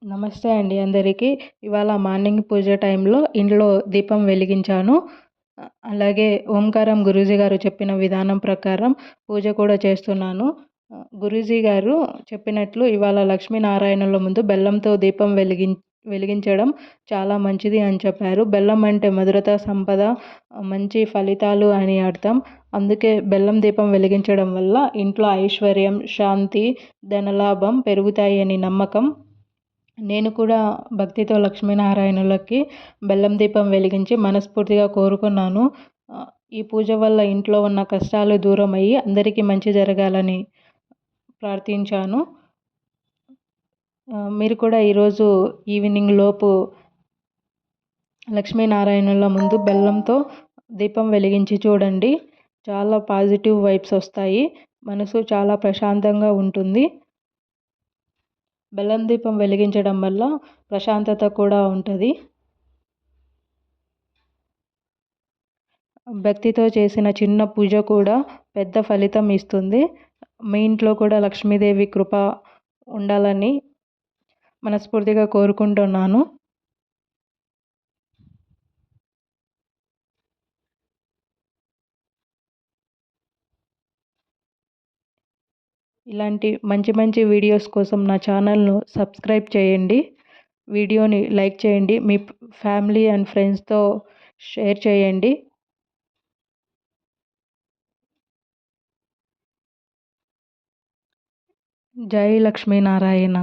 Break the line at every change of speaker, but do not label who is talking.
నమస్తే అండి అందరికీ. ఇవాళ మార్నింగ్ పూజ టైంలో ఇంట్లో దీపం వెలిగించాను. అలాగే ఓంకారం గురూజీ గారు చెప్పిన విధానం ప్రకారం పూజ కూడా చేస్తున్నాను. గురూజీ గారు చెప్పినట్లు ఇవాళ లక్ష్మీనారాయణుల ముందు బెల్లంతో దీపం వెలిగించడం చాలా మంచిది అని చెప్పారు. బెల్లం అంటే మధురత, సంపద, మంచి ఫలితాలు అని అర్థం. అందుకే బెల్లం దీపం వెలిగించడం వల్ల ఇంట్లో ఐశ్వర్యం, శాంతి, ధనలాభం పెరుగుతాయి అని నమ్మకం. నేను కూడా భక్తితో లక్ష్మీనారాయణులకి బెల్లం దీపం వెలిగించి మనస్ఫూర్తిగా కోరుకున్నాను. ఈ పూజ వల్ల ఇంట్లో ఉన్న కష్టాలు దూరం అయ్యి అందరికీ మంచి జరగాలని ప్రార్థించాను. మీరు కూడా ఈరోజు ఈవినింగ్ లోపు లక్ష్మీనారాయణుల ముందు బెల్లంతో దీపం వెలిగించి చూడండి. చాలా పాజిటివ్ వైబ్స్ వస్తాయి. మనసు చాలా ప్రశాంతంగా ఉంటుంది. బెల్లం దీపం వెలిగించడం వల్ల ప్రశాంతత కూడా ఉంటుంది. భక్తితో చేసిన చిన్న పూజ కూడా పెద్ద ఫలితం ఇస్తుంది. మీ ఇంట్లో కూడా లక్ష్మీదేవి కృప ఉండాలని మనస్ఫూర్తిగా కోరుకుంటున్నాను. ఇలాంటి మంచి మంచి వీడియోస్ కోసం నా ఛానల్ను సబ్స్క్రైబ్ చేయండి. వీడియోని లైక్ చేయండి. మీ ఫ్యామిలీ అండ్ ఫ్రెండ్స్తో షేర్ చేయండి. జై లక్ష్మీనారాయణ.